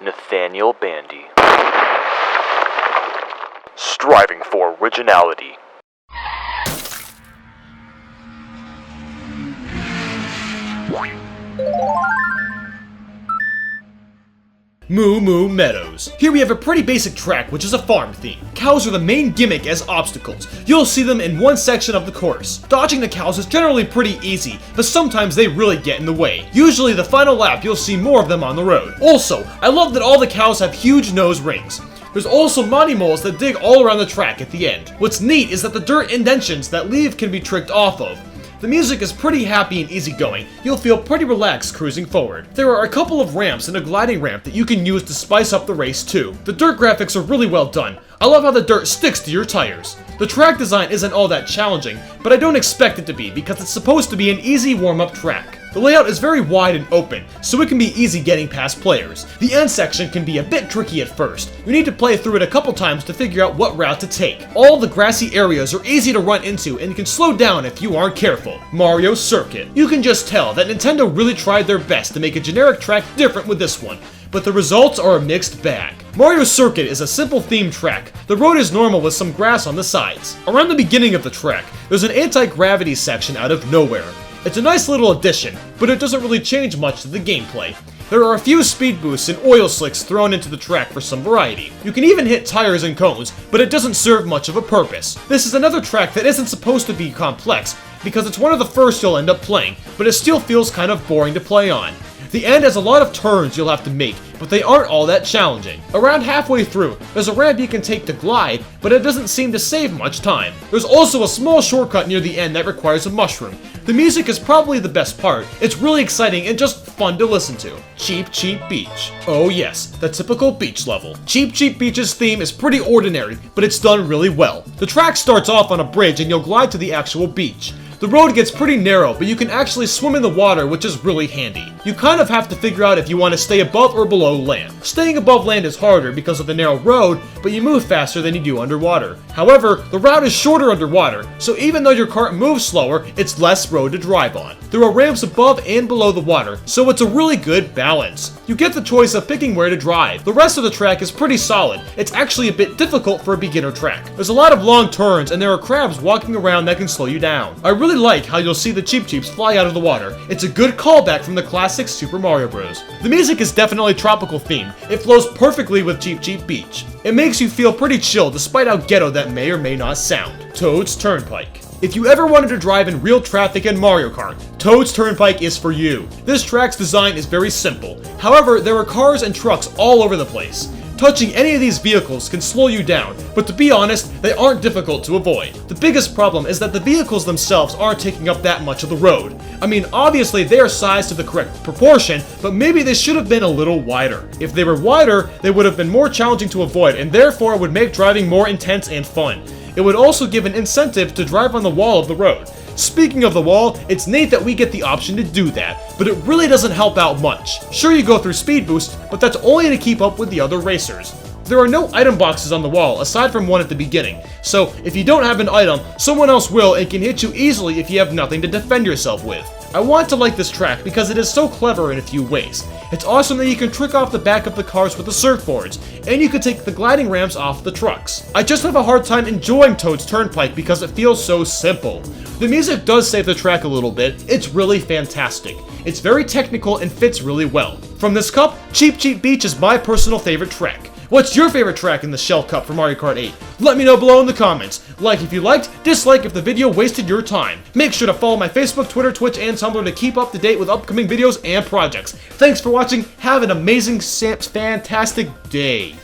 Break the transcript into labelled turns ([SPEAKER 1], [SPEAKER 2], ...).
[SPEAKER 1] Nathaniel Bandy. Striving for originality.
[SPEAKER 2] Moo Moo Meadows. Here we have a pretty basic track, which is a farm theme. Cows are the main gimmick as obstacles. You'll see them in one section of the course. Dodging the cows is generally pretty easy, but sometimes they really get in the way. Usually the final lap you'll see more of them on the road. Also, I love that all the cows have huge nose rings. There's also money moles that dig all around the track at the end. What's neat is that the dirt indentions that leave can be tricked off of. The music is pretty happy and easygoing. You'll feel pretty relaxed cruising forward. There are a couple of ramps and a gliding ramp that you can use to spice up the race too. The dirt graphics are really well done. I love how the dirt sticks to your tires. The track design isn't all that challenging, but I don't expect it to be because it's supposed to be an easy warm-up track. The layout is very wide and open, so it can be easy getting past players. The end section can be a bit tricky at first. You need to play through it a couple times to figure out what route to take. All the grassy areas are easy to run into and can slow down if you aren't careful. Mario Circuit. You can just tell that Nintendo really tried their best to make a generic track different with this one, but the results are a mixed bag. Mario Circuit is a simple theme track. The road is normal with some grass on the sides. Around the beginning of the track, there's an anti-gravity section out of nowhere. It's a nice little addition, but it doesn't really change much to the gameplay. There are a few speed boosts and oil slicks thrown into the track for some variety. You can even hit tires and cones, but it doesn't serve much of a purpose. This is another track that isn't supposed to be complex, because it's one of the first you'll end up playing, but it still feels kind of boring to play on. The end has a lot of turns you'll have to make, but they aren't all that challenging. Around halfway through, there's a ramp you can take to glide, but it doesn't seem to save much time. There's also a small shortcut near the end that requires a mushroom. The music is probably the best part. It's really exciting and just fun to listen to. Cheep Cheep Beach. Oh yes, the typical beach level. Cheep Cheep Beach's theme is pretty ordinary, but it's done really well. The track starts off on a bridge and you'll glide to the actual beach. The road gets pretty narrow, but you can actually swim in the water, which is really handy. You kind of have to figure out if you want to stay above or below land. Staying above land is harder because of the narrow road, but you move faster than you do underwater. However, the route is shorter underwater, so even though your cart moves slower, it's less road to drive on. There are ramps above and below the water, so it's a really good balance. You get the choice of picking where to drive. The rest of the track is pretty solid. It's actually a bit difficult for a beginner track. There's a lot of long turns, and there are crabs walking around that can slow you down. I really like how you'll see the Cheep Cheeps fly out of the water. It's a good callback from the classic Super Mario Bros. The music is definitely tropical themed. It flows perfectly with Cheep Cheep Beach. It makes you feel pretty chill despite how ghetto that may or may not sound. Toad's Turnpike. If you ever wanted to drive in real traffic in Mario Kart, Toad's Turnpike is for you. This track's design is very simple. However, there are cars and trucks all over the place. Touching any of these vehicles can slow you down, but to be honest, they aren't difficult to avoid. The biggest problem is that the vehicles themselves aren't taking up that much of the road. I mean, obviously they are sized to the correct proportion, but maybe they should have been a little wider. If they were wider, they would have been more challenging to avoid and therefore would make driving more intense and fun. It would also give an incentive to drive on the wall of the road. Speaking of the wall, it's neat that we get the option to do that, but it really doesn't help out much. Sure, you go through speed boost, but that's only to keep up with the other racers. There are no item boxes on the wall, aside from one at the beginning, so if you don't have an item, someone else will and can hit you easily if you have nothing to defend yourself with. I want to like this track because it is so clever in a few ways. It's awesome that you can trick off the back of the cars with the surfboards, and you can take the gliding ramps off the trucks. I just have a hard time enjoying Toad's Turnpike because it feels so simple. The music does save the track a little bit. It's really fantastic. It's very technical and fits really well. From this cup, Cheep Cheep Beach is my personal favorite track. What's your favorite track in the Shell Cup for Mario Kart 8? Let me know below in the comments. Like if you liked, dislike if the video wasted your time. Make sure to follow my Facebook, Twitter, Twitch, and Tumblr to keep up to date with upcoming videos and projects. Thanks for watching. Have an amazing, fantastic day.